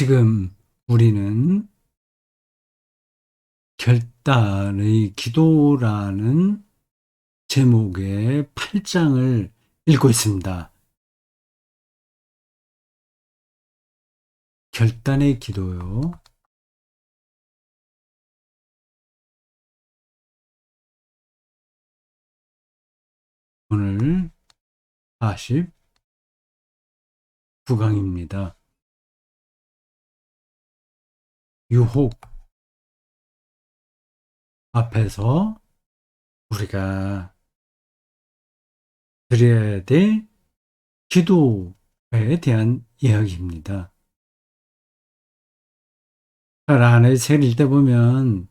지금 우리는 결단의 기도라는 제목의 8장을 읽고 있습니다. 결단의 기도요. 오늘 49강입니다. 유혹 앞에서 우리가 드려야 될 기도에 대한 이야기입니다. 라의 책을 읽다 보면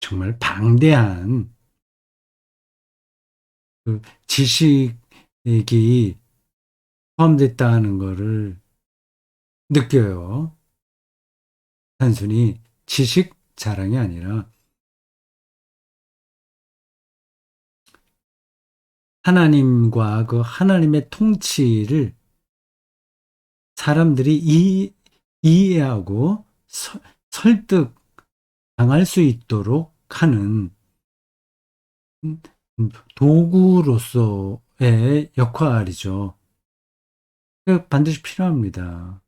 정말 방대한 그 지식이 포함됐다는 것을 느껴요. 단순히 지식 자랑이 아니라 하나님과 그 하나님의 통치를 사람들이 이해하고 설득당할 수 있도록 하는 도구로서의 역할이죠. 반드시 필요합니다.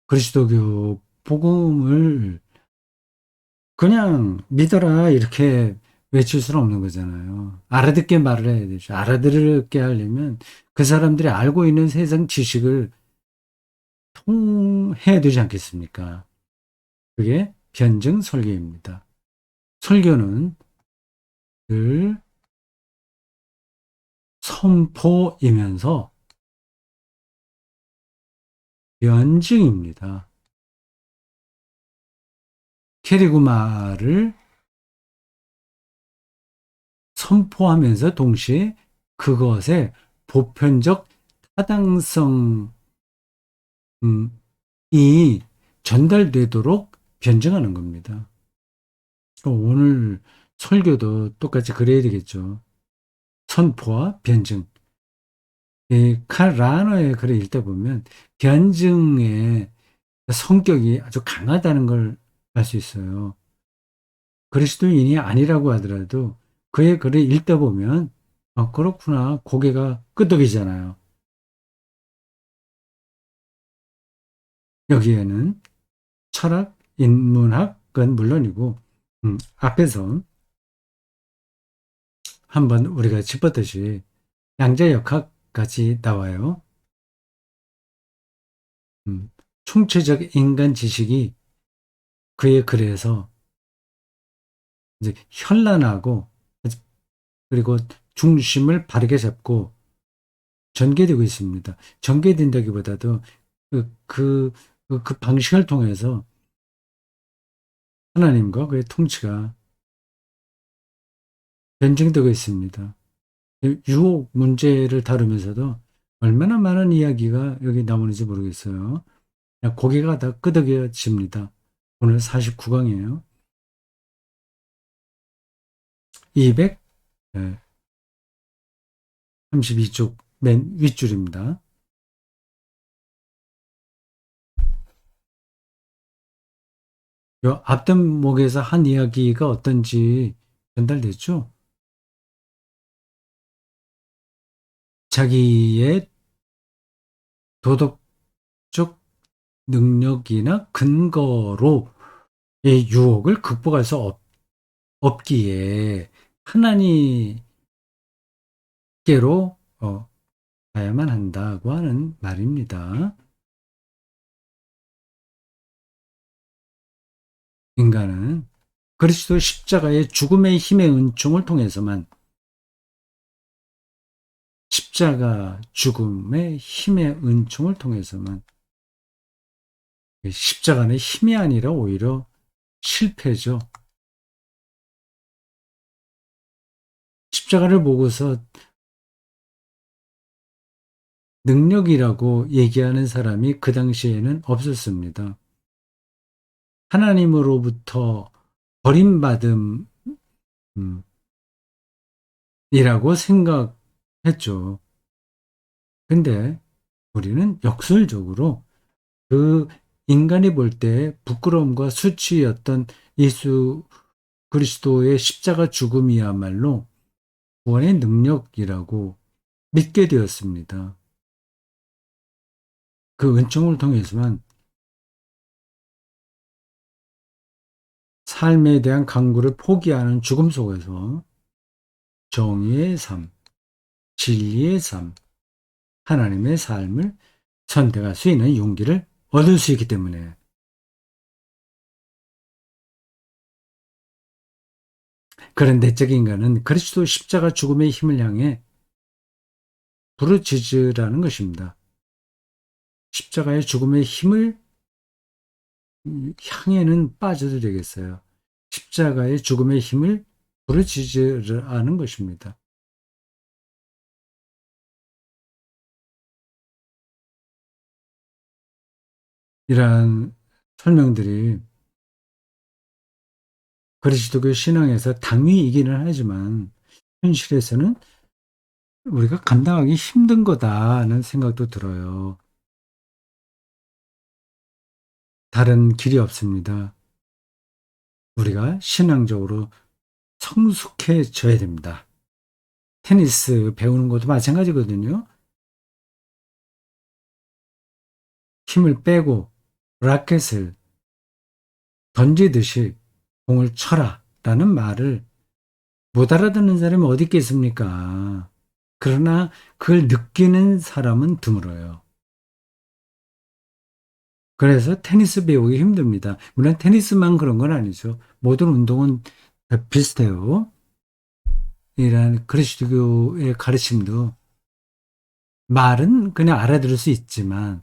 그리스도교 복음을 그냥 믿어라 이렇게 외칠 수는 없는 거잖아요. 알아듣게 말을 해야 되죠. 알아들게 하려면 그 사람들이 알고 있는 세상 지식을 통해야 되지 않겠습니까? 그게 변증 설교입니다. 설교는 늘 선포이면서 변증입니다. 캐리구마를 선포하면서 동시에 그것의 보편적 타당성이 전달되도록 변증하는 겁니다. 오늘 설교도 똑같이 그래야 되겠죠. 선포와 변증. 칼 라너의 글을 읽다 보면 변증의 성격이 아주 강하다는 걸 알 수 있어요. 그리스도인이 아니라고 하더라도 그의 글을 읽다 보면 그렇구나 고개가 끄덕이잖아요. 여기에는 철학, 인문학은 물론이고 앞에서 한번 우리가 짚었듯이 양자역학까지 나와요. 총체적 인간 지식이 그의 글에서 이제 현란하고 그리고 중심을 바르게 잡고 전개되고 있습니다. 전개된다기보다도 그 방식을 통해서 하나님과 그의 통치가 변증되고 있습니다. 유혹 문제를 다루면서도 얼마나 많은 이야기가 여기 나오는지 모르겠어요. 고개가 다 끄덕여집니다. 오늘 49강이에요. 232쪽 맨 윗줄입니다. 요 앞단목에서 한 이야기가 어떤지 전달됐죠? 자기의 도덕적 능력이나 근거로 이 유혹을 극복할 수 없기에 하나님께로 가야만 한다고 하는 말입니다. 인간은 그리스도 십자가의 죽음의 힘의 은총을 통해서만 십자가 죽음의 힘의 은총을 통해서만 십자가는 힘이 아니라 오히려 실패죠. 십자가를 보고서 능력이라고 얘기하는 사람이 그 당시에는 없었습니다. 하나님으로부터 버림받음이라고 생각했죠. 근데 우리는 역설적으로 그 인간이 볼 때 부끄러움과 수치였던 예수 그리스도의 십자가 죽음이야말로 구원의 능력이라고 믿게 되었습니다. 그 은총을 통해서만 삶에 대한 강구를 포기하는 죽음 속에서 정의의 삶, 진리의 삶, 하나님의 삶을 선택할 수 있는 용기를 얻을 수 있기 때문에 그런 내적 인간은 그리스도 십자가 죽음의 힘을 향해 부르짖으라는 것입니다. 십자가의 죽음의 힘을 향해는 빠져도 되겠어요. 십자가의 죽음의 힘을 부르짖으라는 것입니다. 이러한 설명들이 그리스도교 신앙에서 당위이기는 하지만 현실에서는 우리가 감당하기 힘든 거다는 생각도 들어요. 다른 길이 없습니다. 우리가 신앙적으로 성숙해져야 됩니다. 테니스 배우는 것도 마찬가지거든요. 힘을 빼고 라켓을 던지듯이 공을 쳐라 라는 말을 못 알아듣는 사람이 어디 있겠습니까? 그러나 그걸 느끼는 사람은 드물어요. 그래서 테니스 배우기 힘듭니다. 물론 테니스만 그런 건 아니죠. 모든 운동은 비슷해요. 이런 그리스도교의 가르침도 말은 그냥 알아들을 수 있지만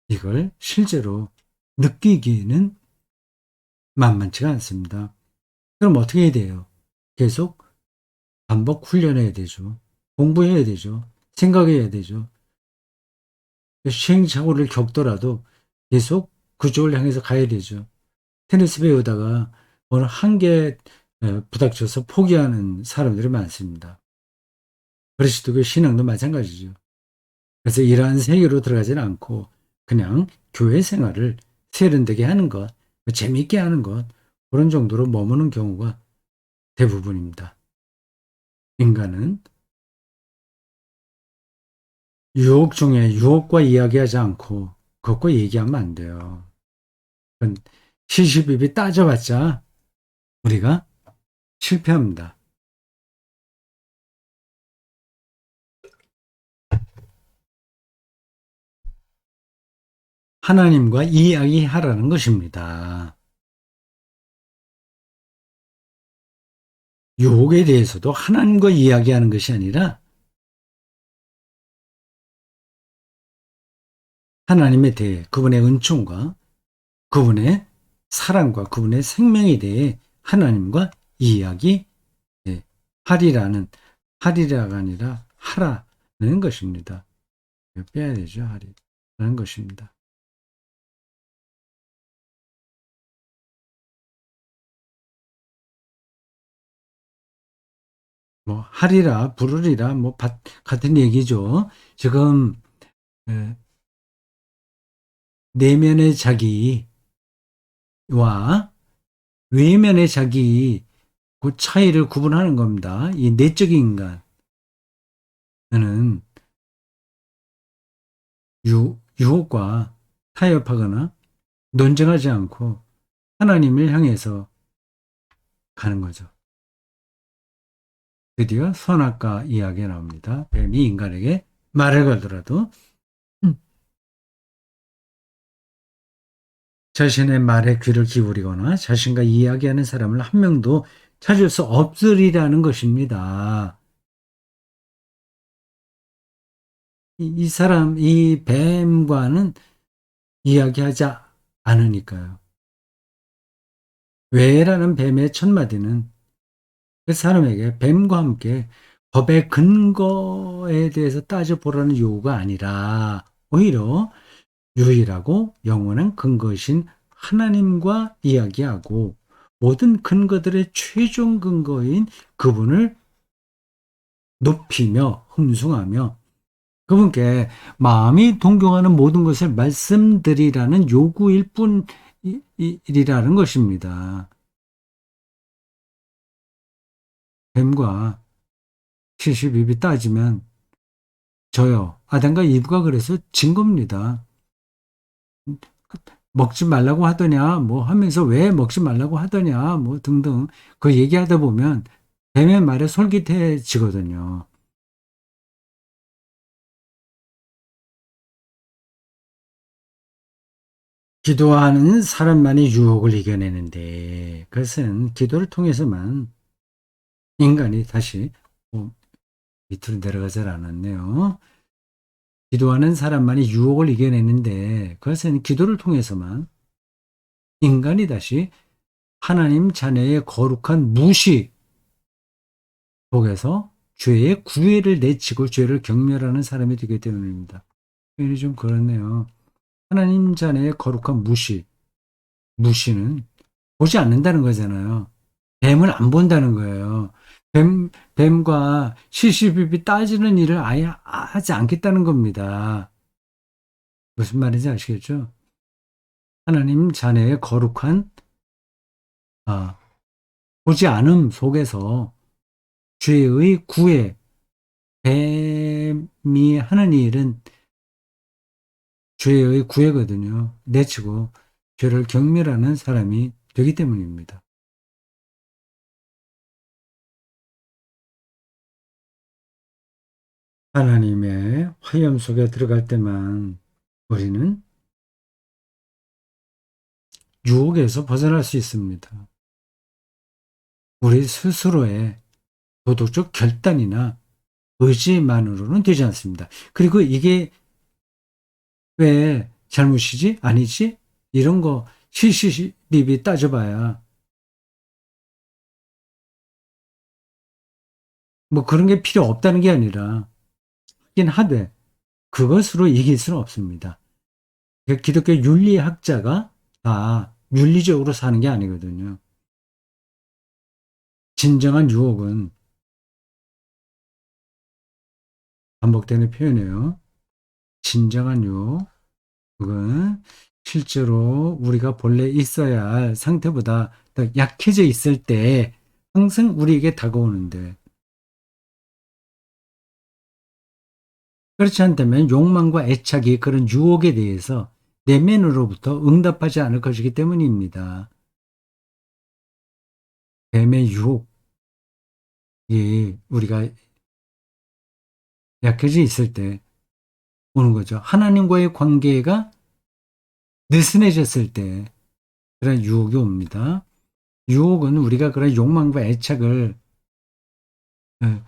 이걸 실제로 느끼기는 만만치가 않습니다. 그럼 어떻게 해야 돼요? 계속 반복 훈련해야 되죠. 공부해야 되죠. 생각해야 되죠. 시행착오를 겪더라도 계속 그쪽을 향해서 가야 되죠. 테니스 배우다가 어느 한계에 부닥쳐서 포기하는 사람들이 많습니다. 그리스도교 신앙도 마찬가지죠. 그래서 이러한 세계로 들어가지는 않고 그냥 교회 생활을 세련되게 하는 것, 재미있게 하는 것, 그런 정도로 머무는 경우가 대부분입니다. 인간은 유혹 중에 유혹과 이야기하지 않고 그것과 얘기하면 안 돼요. 그건 시시비비 따져봤자 우리가 실패합니다. 하나님과 이야기하라는 것입니다. 유혹에 대해서도 하나님과 이야기하는 것이 아니라 하나님에 대해 그분의 은총과 그분의 사랑과 그분의 생명에 대해 하나님과 이야기 하리라가 아니라 하라는 것입니다. 빼야 되죠. 하리라는 것입니다. 뭐 하리라 부르리라 뭐 같은 얘기죠. 지금 에, 내면의 자기와 외면의 자기 그 차이를 구분하는 겁니다. 이 내적인 인간은 유혹과 타협하거나 논쟁하지 않고 하나님을 향해서 가는 거죠. 드디어 선악과 이야기가 나옵니다. 뱀이 인간에게 말을 걸더라도 자신의 말에 귀를 기울이거나 자신과 이야기하는 사람을 한 명도 찾을 수 없으리라는 것입니다. 이 사람, 이 뱀과는 이야기하지 않으니까요. 왜라는 뱀의 첫 마디는 그 사람에게 뱀과 함께 법의 근거에 대해서 따져보라는 요구가 아니라 오히려 유일하고 영원한 근거이신 하나님과 이야기하고 모든 근거들의 최종 근거인 그분을 높이며 흠숭하며 그분께 마음이 동경하는 모든 것을 말씀드리라는 요구일 뿐이라는 것입니다. 뱀과 72비 따지면 저요. 아담과 이브가 그래서 진 겁니다. 먹지 말라고 하더냐, 뭐 하면서 왜 먹지 말라고 하더냐, 뭐 등등 그 얘기하다 보면 뱀의 말에 솔깃해지거든요. 기도하는 사람만이 유혹을 이겨내는데 그것은 기도를 통해서만 인간이 다시 밑으로 내려가지 않았네요. 기도하는 사람만이 유혹을 이겨내는데 그것은 기도를 통해서만 인간이 다시 하나님 자녀의 거룩한 무시 속에서 죄의 구애를 내치고 죄를 경멸하는 사람이 되기 때문입니다. 표현이 좀 그렇네요. 하나님 자녀의 거룩한 무시는 보지 않는다는 거잖아요. 뱀을 안 본다는 거예요. 뱀과 시시비비 따지는 일을 아예 하지 않겠다는 겁니다. 무슨 말인지 아시겠죠? 하나님 자녀의 거룩한 아, 보지 않음 속에서 죄의 구애, 뱀이 하는 일은 죄의 구애거든요. 내치고 죄를 경멸하는 사람이 되기 때문입니다. 하나님의 화염 속에 들어갈 때만 우리는 유혹에서 벗어날 수 있습니다. 우리 스스로의 도덕적 결단이나 의지만으로는 되지 않습니다. 그리고 이게 왜 잘못이지? 아니지? 이런 거 시시비비 따져봐야 뭐 그런 게 필요 없다는 게 아니라 하긴 하되 그것으로 이길 수는 없습니다. 기독교 윤리학자가 다 윤리적으로 사는 게 아니거든요. 진정한 유혹은 반복되는 표현이에요. 진정한 유혹, 그건 실제로 우리가 본래 있어야 할 상태보다 더 약해져 있을 때 항상 우리에게 다가오는데 그렇지 않다면 욕망과 애착이 그런 유혹에 대해서 내면으로부터 응답하지 않을 것이기 때문입니다. 뱀의 유혹이 우리가 약해져 있을 때 오는 거죠. 하나님과의 관계가 느슨해졌을 때 그런 유혹이 옵니다. 유혹은 우리가 그런 욕망과 애착을 예,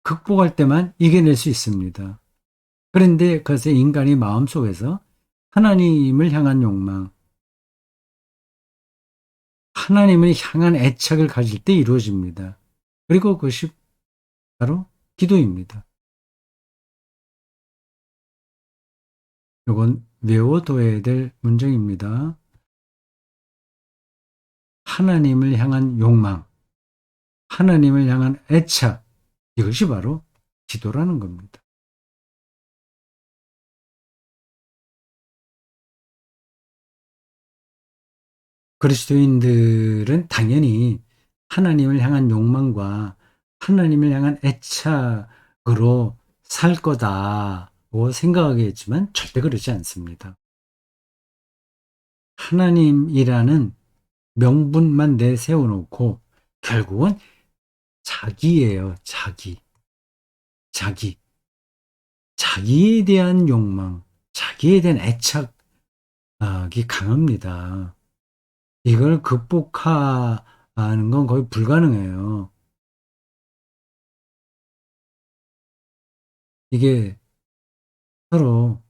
극복할 때만 이겨낼 수 있습니다. 그런데 그것은 인간이 마음속에서 하나님을 향한 욕망, 하나님을 향한 애착을 가질 때 이루어집니다. 그리고 그것이 바로 기도입니다. 이건 외워둬야 될 문장입니다. 하나님을 향한 욕망, 하나님을 향한 애착, 이것이 바로 기도라는 겁니다. 그리스도인들은 당연히 하나님을 향한 욕망과 하나님을 향한 애착으로 살 거다고 생각하겠지만 절대 그렇지 않습니다. 하나님이라는 명분만 내세워 놓고 결국은 자기예요, 자기. 자기. 자기에 대한 욕망, 자기에 대한 애착이 강합니다. 이걸 극복하는 건 거의 불가능해요. 이게 서로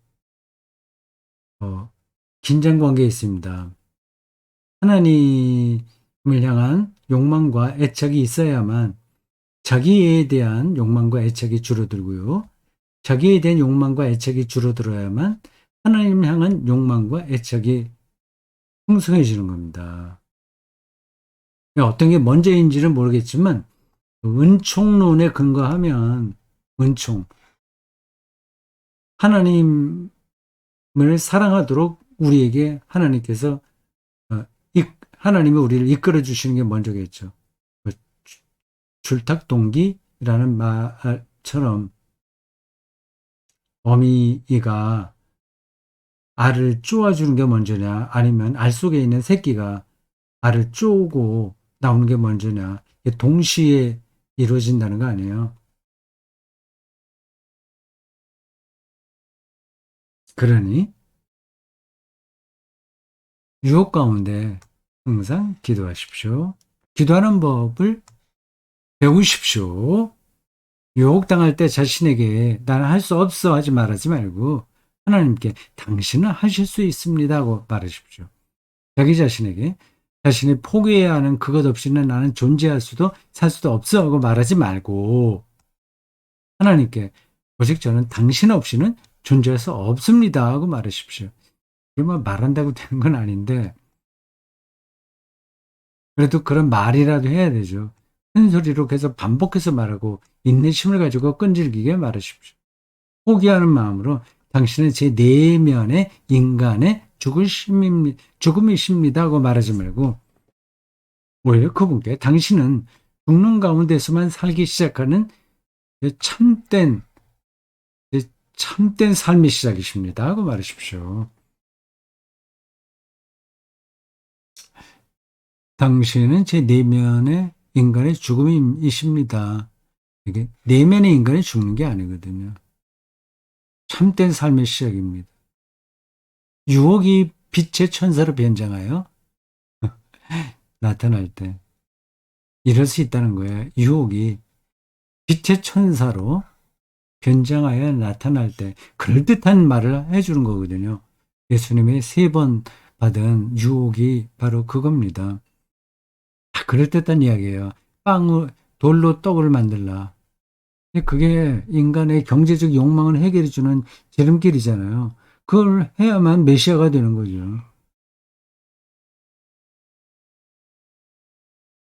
긴장 관계에 있습니다. 하나님을 향한 욕망과 애착이 있어야만 자기에 대한 욕망과 애착이 줄어들고요. 자기에 대한 욕망과 애착이 줄어들어야만 하나님을 향한 욕망과 애착이 풍성해지는 겁니다. 어떤 게 먼저인지는 모르겠지만 은총론에 근거하면 은총, 하나님을 사랑하도록 우리에게 하나님께서 어, 하나님이 우리를 이끌어 주시는 게 먼저겠죠. 그 줄탁동기라는 말처럼 어미가 알을 쪼아주는 게 먼저냐, 아니면 알 속에 있는 새끼가 알을 쪼고 나오는 게 먼저냐, 이게 동시에 이루어진다는 거 아니에요. 그러니 유혹 가운데 항상 기도하십시오. 기도하는 법을 배우십시오. 유혹당할 때 자신에게 나는 할 수 없어 하지 말하지 말고 하나님께 당신은 하실 수 있습니다 하고 말하십시오. 자기 자신에게 자신이 포기해야 하는 그것 없이는 나는 존재할 수도 살 수도 없어 하고 말하지 말고 하나님께 오직 저는 당신 없이는 존재할 수 없습니다 하고 말하십시오. 이게 뭐 말한다고 되는 건 아닌데 그래도 그런 말이라도 해야 되죠. 큰 소리로 계속 반복해서 말하고 인내심을 가지고 끈질기게 말하십시오. 포기하는 마음으로 당신은 제 내면의 인간의 죽음이십니다 하고 말하지 말고 오히려 그분께 당신은 죽는 가운데서만 살기 시작하는 참된 참된 삶의 시작이십니다 하고 말하십시오. 당신은 제 내면의 인간의 죽음이십니다. 이게 내면의 인간이 죽는 게 아니거든요. 참된 삶의 시작입니다. 유혹이 빛의 천사로 변장하여 나타날 때 이럴 수 있다는 거예요. 유혹이 빛의 천사로 변장하여 나타날 때 그럴듯한 말을 해주는 거거든요. 예수님의 3번 받은 유혹이 바로 그겁니다. 다 그럴듯한 이야기예요. 돌로 떡을 만들라. 그게 인간의 경제적 욕망을 해결해주는 지름길이잖아요. 그걸 해야만 메시아가 되는 거죠.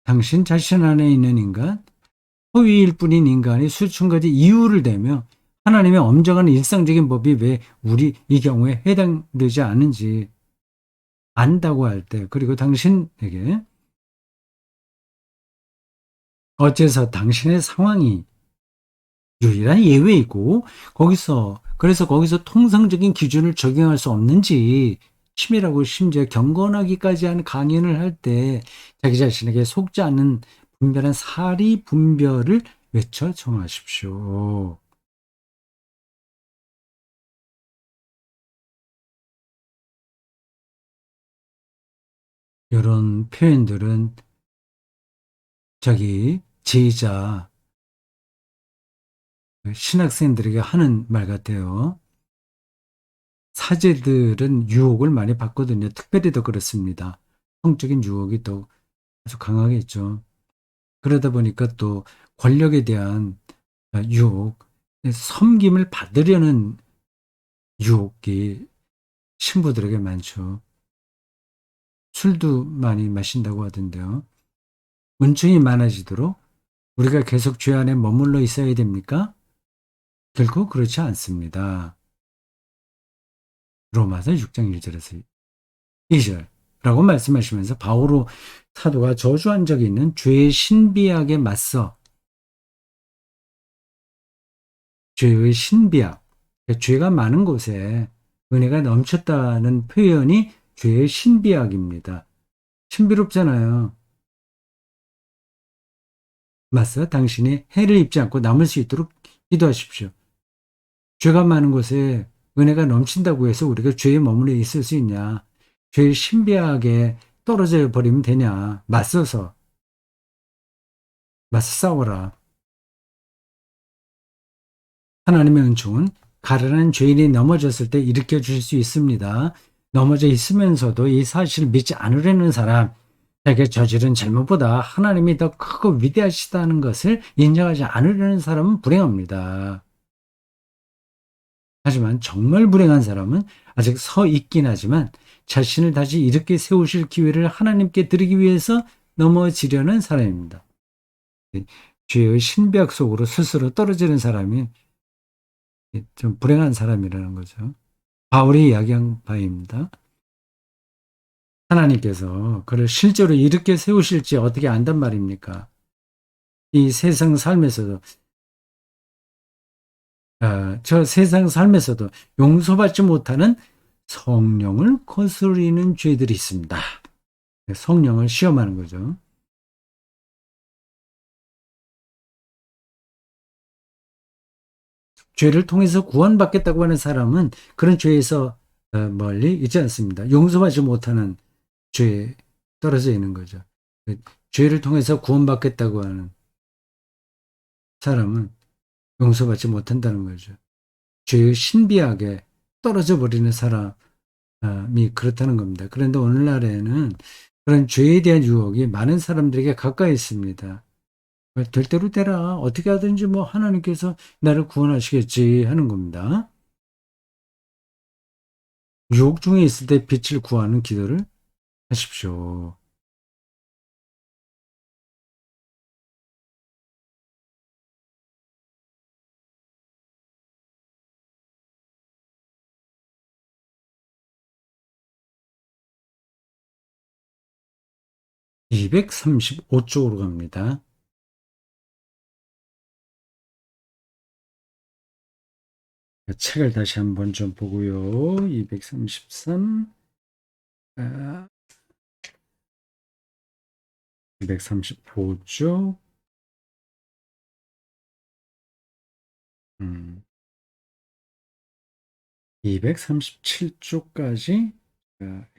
당신 자신 안에 있는 인간, 허위일 뿐인 인간이 수천 가지 이유를 대며 하나님의 엄정한 일상적인 법이 왜 우리 이 경우에 해당되지 않는지 안다고 할 때, 그리고 당신에게 어째서 당신의 상황이 유일한 예외이고 그래서 거기서 통상적인 기준을 적용할 수 없는지 치밀하고 심지어 경건하기까지 한 강연을 할 때 자기 자신에게 속지 않는 분별한 사리 분별을 외쳐 정하십시오. 이런 표현들은 자기 제자 신학생들에게 하는 말 같아요. 사제들은 유혹을 많이 받거든요. 특별히 더 그렇습니다. 성적인 유혹이 더 아주 강하겠죠. 그러다 보니까 또 권력에 대한 유혹, 섬김을 받으려는 유혹이 신부들에게 많죠. 술도 많이 마신다고 하던데요. 은총이 많아지도록 우리가 계속 죄 안에 머물러 있어야 됩니까? 결코 그렇지 않습니다. 로마서 6장 1절에서 2절라고 말씀하시면서 바오로 사도가 저주한 적이 있는 죄의 신비학에 맞서 죄의 신비학, 죄가 많은 곳에 은혜가 넘쳤다는 표현이 죄의 신비학입니다. 신비롭잖아요. 맞서 당신이 해를 입지 않고 남을 수 있도록 기도하십시오. 죄가 많은 곳에 은혜가 넘친다고 해서 우리가 죄에 머물러 있을 수 있냐? 죄의 신비하게 떨어져 버리면 되냐? 맞서 싸워라. 하나님의 은총은 가련한 죄인이 넘어졌을 때 일으켜 주실 수 있습니다. 넘어져 있으면서도 이 사실을 믿지 않으려는 사람, 자기가 저지른 잘못보다 하나님이 더 크고 위대하시다는 것을 인정하지 않으려는 사람은 불행합니다. 하지만 정말 불행한 사람은 아직 서 있긴 하지만 자신을 다시 이렇게 세우실 기회를 하나님께 드리기 위해서 넘어지려는 사람입니다. 죄의 신비학 속으로 스스로 떨어지는 사람이 좀 불행한 사람이라는 거죠. 바울이 이야기한 바입니다. 하나님께서 그를 실제로 이렇게 세우실지 어떻게 안단 말입니까? 이 세상 삶에서도, 저 세상 삶에서도 용서받지 못하는 성령을 거스르는 죄들이 있습니다. 성령을 시험하는 거죠. 죄를 통해서 구원받겠다고 하는 사람은 그런 죄에서 멀리 있지 않습니다. 용서받지 못하는 죄에 떨어져 있는 거죠. 죄를 통해서 구원받겠다고 하는 사람은 용서받지 못한다는 거죠. 죄의 신비하게 떨어져 버리는 사람이 그렇다는 겁니다. 그런데 오늘날에는 그런 죄에 대한 유혹이 많은 사람들에게 가까이 있습니다. 될 대로 되라. 어떻게 하든지 뭐 하나님께서 나를 구원하시겠지 하는 겁니다. 유혹 중에 있을 때 빛을 구하는 기도를 하십시오. 235쪽으로 갑니다. 책을 다시 한번 좀 보고요. 233, 235쪽, 237쪽까지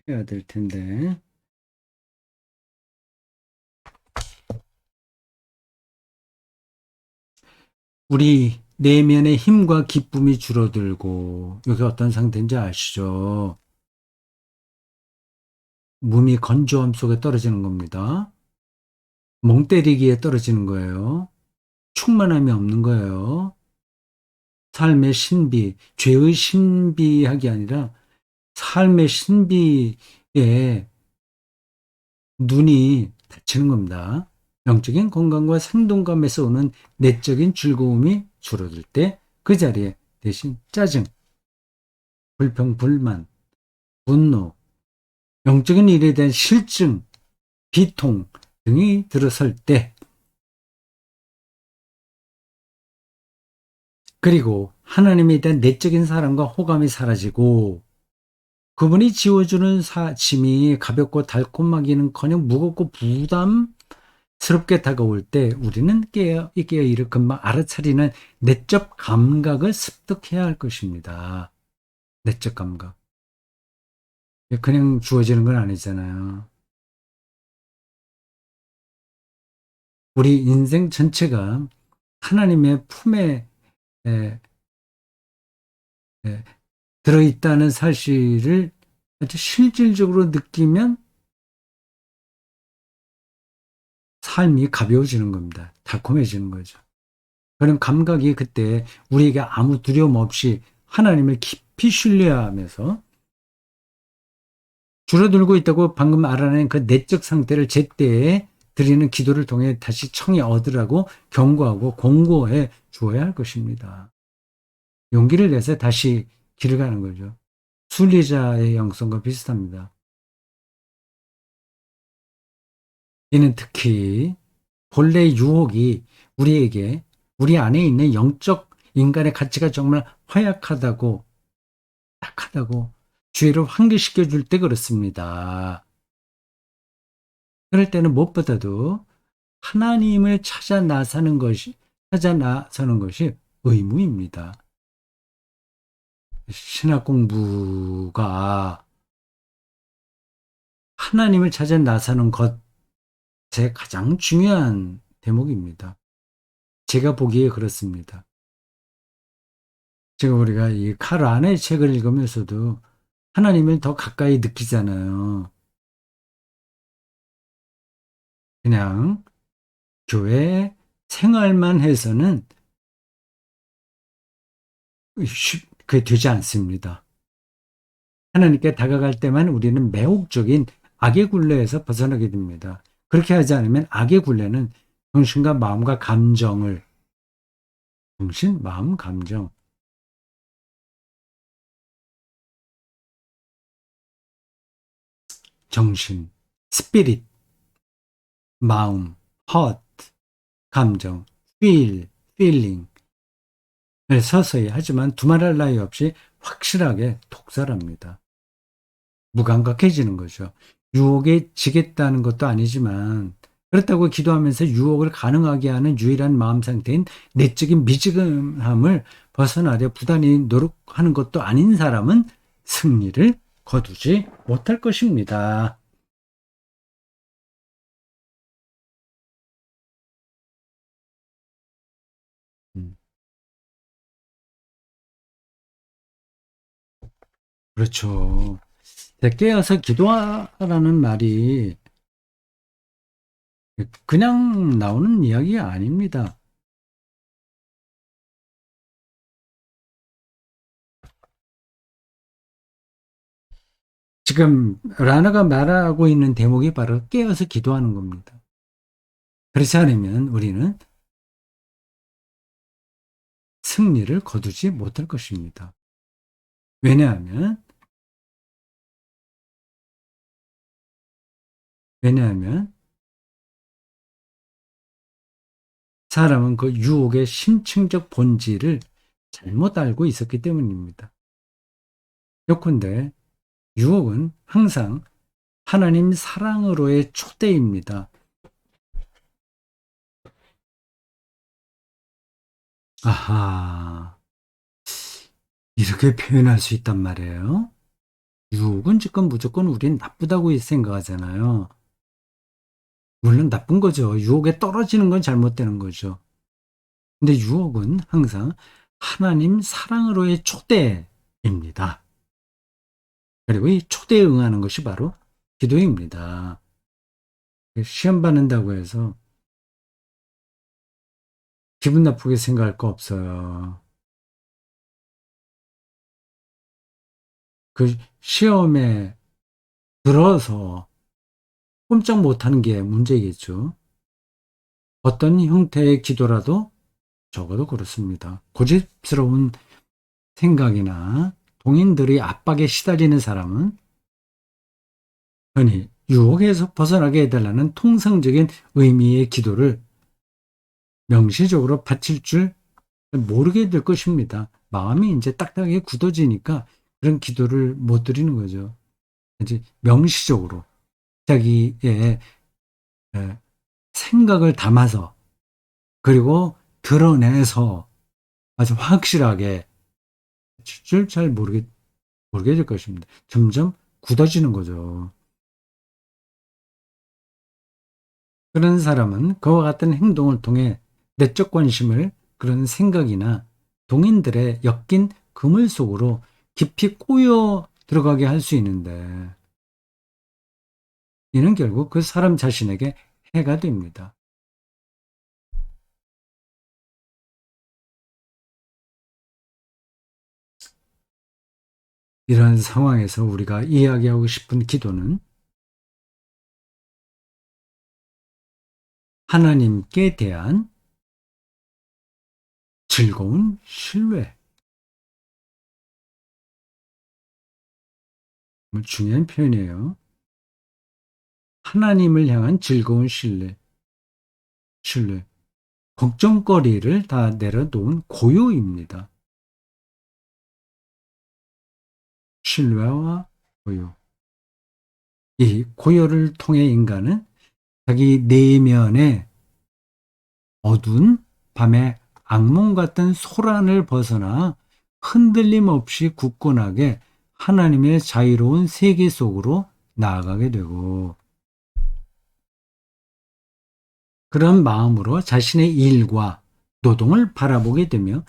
해야 될 텐데, 우리 내면의 힘과 기쁨이 줄어들고, 여기 어떤 상태인지 아시죠? 몸이 건조함 속에 떨어지는 겁니다. 멍 때리기에 떨어지는 거예요. 충만함이 없는 거예요. 삶의 신비, 죄의 신비학이 아니라 삶의 신비에 눈이 닫히는 겁니다. 영적인 건강과 생동감에서 오는 내적인 즐거움이 줄어들 때 그 자리에 대신 짜증, 불평, 불만, 분노, 영적인 일에 대한 실증, 비통 등이 들어설 때, 그리고 하나님에 대한 내적인 사랑과 호감이 사라지고 그분이 지워주는 짐이 가볍고 달콤하기는커녕 무겁고 부담스럽게 다가올 때 우리는 깨어 이를 금방 알아차리는 내적 감각을 습득해야 할 것입니다. 내적 감각. 그냥 주어지는 건 아니잖아요. 우리 인생 전체가 하나님의 품에 에, 에, 들어있다는 사실을 아주 실질적으로 느끼면 삶이 가벼워지는 겁니다. 달콤해지는 거죠. 그런 감각이 그때 우리에게 아무 두려움 없이 하나님을 깊이 신뢰하면서 줄어들고 있다고 방금 알아낸 그 내적 상태를 제때에 드리는 기도를 통해 다시 청해 얻으라고 경고하고 공고해 주어야 할 것입니다. 용기를 내서 다시 길을 가는 거죠. 순리자의 영성과 비슷합니다. 이는 특히 본래 유혹이 우리에게 우리 안에 있는 영적 인간의 가치가 정말 허약하다고 약하다고 죄를 환기시켜 줄 때 그렇습니다. 그럴 때는 무엇보다도 하나님을 찾아 나서는 것이 의무입니다. 신학 공부가 하나님을 찾아 나서는 것에 가장 중요한 대목입니다. 제가 보기에 그렇습니다. 지금 우리가 이 칼 안의 책을 읽으면서도 하나님을 더 가까이 느끼잖아요. 그냥 교회 생활만 해서는 그게 되지 않습니다. 하나님께 다가갈 때만 우리는 매혹적인 악의 굴레에서 벗어나게 됩니다. 그렇게 하지 않으면 악의 굴레는 정신, 마음, 감정 정신, spirit, 마음, heart, 감정, feeling을 서서히 하지만 두말할 나위 없이 확실하게 독설합니다. 무감각해지는 거죠. 유혹에 지겠다는 것도 아니지만 그렇다고 기도하면서 유혹을 가능하게 하는 유일한 마음 상태인 내적인 미지근함을 벗어나려 부단히 노력하는 것도 아닌 사람은 승리를 거두지 못할 것입니다. 음, 그렇죠. 깨어서 기도하라는 말이 그냥 나오는 이야기가 아닙니다. 지금 라나가 말하고 있는 대목이 바로 깨어서 기도하는 겁니다. 그렇지 않으면 우리는 승리를 거두지 못할 것입니다. 왜냐하면, 왜냐하면 사람은 그 유혹의 심층적 본질을 잘못 알고 있었기 때문입니다. 요컨대 유혹은 항상 하나님 사랑으로의 촉대입니다. 아하, 이렇게 표현할 수 있단 말이에요. 유혹은 지금 무조건 우린 나쁘다고 생각하잖아요. 물론 나쁜 거죠. 유혹에 떨어지는 건 잘못되는 거죠. 근데 유혹은 항상 하나님 사랑으로의 초대입니다. 그리고 이 초대에 응하는 것이 바로 기도입니다. 시험 받는다고 해서 기분 나쁘게 생각할 거 없어요. 그 시험에 들어서 꼼짝 못하는 게 문제겠죠. 어떤 형태의 기도라도 적어도 그렇습니다. 고집스러운 생각이나 동인들의 압박에 시달리는 사람은 흔히 유혹에서 벗어나게 해달라는 통상적인 의미의 기도를 명시적으로 바칠 줄 모르게 될 것입니다. 마음이 이제 딱딱하게 굳어지니까 그런 기도를 못 드리는 거죠. 이제 명시적으로 자기의 생각을 담아서 그리고 드러내서 아주 확실하게 줄 잘 모르게 될 것입니다. 점점 굳어지는 거죠. 그런 사람은 그와 같은 행동을 통해 내적 관심을 그런 생각이나 동인들의 엮인 그물 속으로 깊이 꼬여 들어가게 할 수 있는데 이는 결국 그 사람 자신에게 해가 됩니다. 이러한 상황에서 우리가 이야기하고 싶은 기도는 하나님께 대한 즐거운 신뢰. 중요한 표현이에요. 하나님을 향한 즐거운 신뢰. 신뢰. 걱정거리를 다 내려놓은 고요입니다. 신뢰와 고요. 이 고요를 통해 인간은 자기 내면의 어두운 밤의 악몽 같은 소란을 벗어나 흔들림 없이 굳건하게 하나님의 자유로운 세계 속으로 나아가게 되고 그런 마음으로 자신의 일과 노동을 바라보게 되며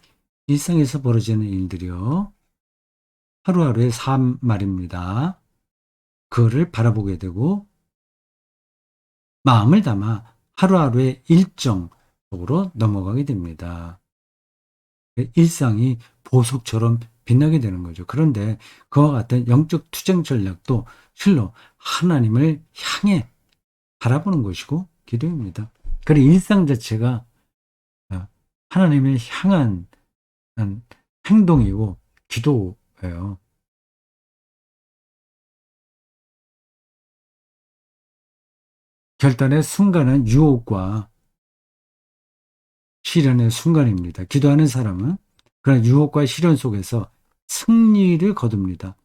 일상에서 벌어지는 일들이요. 하루하루의 삶 말입니다. 그거를 바라보게 되고 마음을 담아 하루하루의 일정 속으로 넘어가게 됩니다. 일상이 보석처럼 빛나게 되는 거죠. 그런데 그와 같은 영적 투쟁 전략도 실로 하나님을 향해 바라보는 것이고 기도입니다. 그래 일상 자체가 하나님을 향한 행동이고 기도예요. 결단의 순간은 유혹과 시련의 순간입니다. 기도하는 사람은 그런 유혹과 시련 속에서 승리를 거둡니다.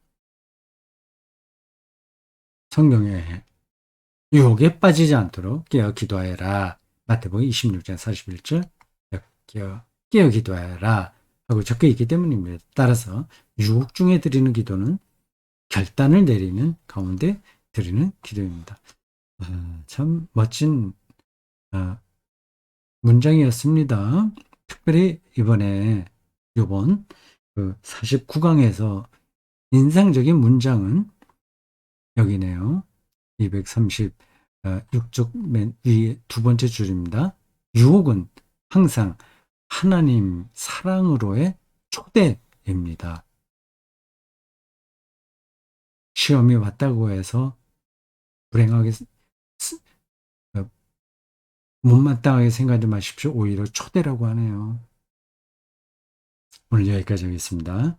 성경에 유혹에 빠지지 않도록 깨어 기도하여라. 마태복음 26장 41절 깨어 기도하여라 하고 적혀 있기 때문입니다. 따라서 유혹 중에 드리는 기도는 결단을 내리는 가운데 드리는 기도입니다. 참 멋진 문장이었습니다. 특별히 이번 그 49강에서 인상적인 문장은 여기네요. 236쪽 맨 위에 두 번째 줄입니다. 유혹은 항상 하나님 사랑으로의 초대입니다. 시험이 왔다고 해서 불행하게 못마땅하게 생각하지 마십시오. 오히려 초대라고 하네요. 오늘 여기까지 하겠습니다.